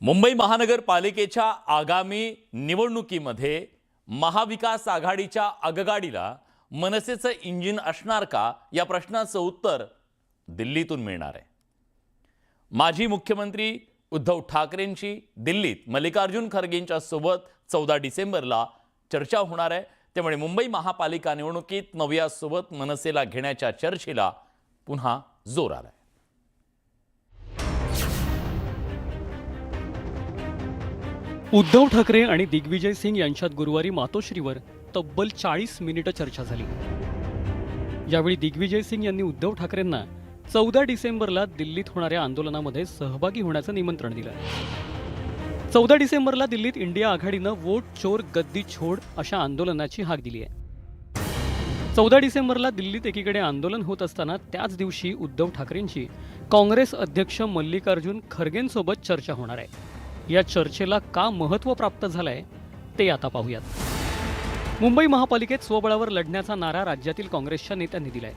मुंबई महानगरपालिकेच्या आगामी निवडणुकीमध्ये महाविकास आघाडीच्या आगगाडीला मनसेचं इंजिन असणार का या प्रश्नाचं उत्तर दिल्लीतून मिळणार आहे। माजी मुख्यमंत्री उद्धव ठाकरेंची दिल्लीत मल्लिकार्जुन खरगेंच्या सोबत 14 डिसेंबरला चर्चा होणार आहे। त्यामुळे मुंबई महापालिका निवडणुकीत नव्यासोबत मनसेला घेण्याच्या चर्चेला पुन्हा जोर आलाय। उद्धव ठाकरे आणि दिग्विजय सिंग यांच्यात गुरुवारी मातोश्रीवर तब्बल 40 मिनिटं चर्चा झाली। यावेळी दिग्विजय सिंग यांनी उद्धव ठाकरेंना 14 डिसेंबरला दिल्लीत होणाऱ्या आंदोलनामध्ये सहभागी होण्याचं निमंत्रण दिलं। 14 डिसेंबरला दिल्लीत इंडिया आघाडीनं वोट चोर गद्दी छोड अशा आंदोलनाची हाक दिली आहे। 14 डिसेंबरला दिल्लीत एकीकडे आंदोलन होत असताना त्याच दिवशी उद्धव ठाकरेंची काँग्रेस अध्यक्ष मल्लिकार्जुन खरगेंसोबत चर्चा होणार आहे। या चर्चेला का महत्त्व प्राप्त झालंय ते आता पाहूयात। मुंबई महापालिकेत स्वबळावर लढण्याचा नारा राज्यातील काँग्रेसच्या नेत्यांनी दिलाय,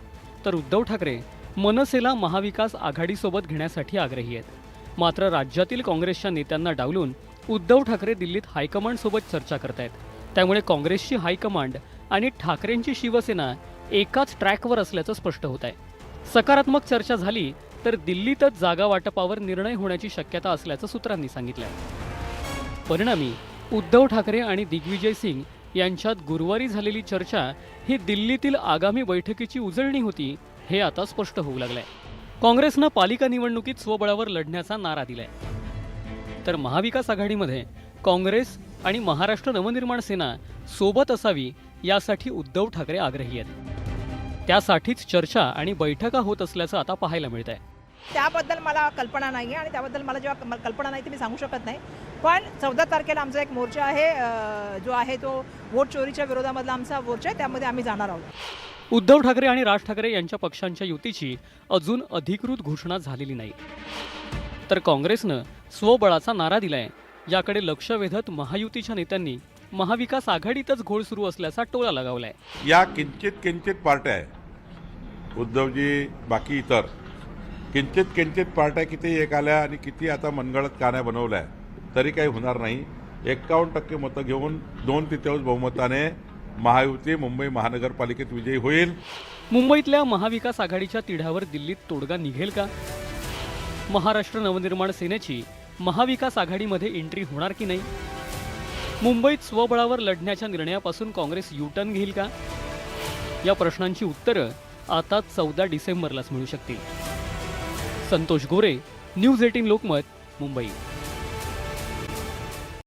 तर उद्धव ठाकरे मनसेला महाविकास आघाडीसोबत घेण्यासाठी आग्रही आहेत। मात्र राज्यातील काँग्रेसच्या नेत्यांना डावलून उद्धव ठाकरे दिल्लीत हायकमांडसोबत चर्चा करतायत। त्यामुळे काँग्रेसची हायकमांड आणि ठाकरेंची शिवसेना एकाच ट्रॅकवर असल्याचं स्पष्ट होत आहे। सकारात्मक चर्चा झाली तर दिल्लीतच जागा वाटपावर निर्णय होण्याची शक्यता असल्याचं सूत्रांनी सांगितलंय। परिणामी उद्धव ठाकरे आणि दिग्विजय सिंग यांच्यात गुरुवारी झालेली चर्चा ही दिल्लीतील आगामी बैठकीची उजळणी होती हे आता स्पष्ट होऊ लागलंय। काँग्रेसनं पालिका निवडणुकीत स्वबळावर लढण्याचा नारा दिलाय, तर महाविकास आघाडीमध्ये काँग्रेस आणि महाराष्ट्र नवनिर्माण सेना सोबत असावी यासाठी उद्धव ठाकरे आग्रही आहेत। त्यासाठीच चर्चा आणि बैठका होत असल्याचं आता पाहायला मिळत आहे। त्याबद्दल मला कल्पना नाही आहे आणि त्याबद्दल मला जेव्हा कल्पना नाही ते मी सांगू शकत नाही। पण 14 तारखेला आमचा एक मोर्चा आहे, जो आहे तो वोट चोरीच्या विरोधामधला आमचा मोर्चा आहे, त्यामध्ये आम्ही जाणार आहोत। उद्धव ठाकरे आणि राज ठाकरे यांच्या पक्षांच्या युतीची अजून अधिकृत घोषणा झालेली नाही, तर काँग्रेसनं स्वबळाचा नारा दिलाय। याकडे लक्ष वेधत महायुतीच्या नेत्यांनी महाविकास आघाडीतच घोळ सुरू असल्याचा टोला लगावलाय। या किंचित पार्ट्या आहे, उद्धवजी बाकी इतर किंचित पार्ट्या किती एक आल्या आणि किती आता मनगळत कान्या बनवल्या तरी काही होणार नाही। 51% मतं घेऊन 2/3 बहुमताने महायुती मुंबई महानगरपालिकेत विजयी होईल। मुंबईतल्या महाविकास आघाडीच्या तिढ्यावर दिल्लीत तोडगा निघेल का? महाराष्ट्र नवनिर्माण सेनेची महाविकास आघाडीमध्ये एंट्री होणार की नाही? मुंबईत स्वबळावर लढण्याच्या निर्णयापासून काँग्रेस युटर्न घेईल का? या प्रश्नांची उत्तरं आता 14 डिसेंबरलाच मिळू शकतील। संतोष गोरे, न्यूज 18 लोकमत, मुंबई।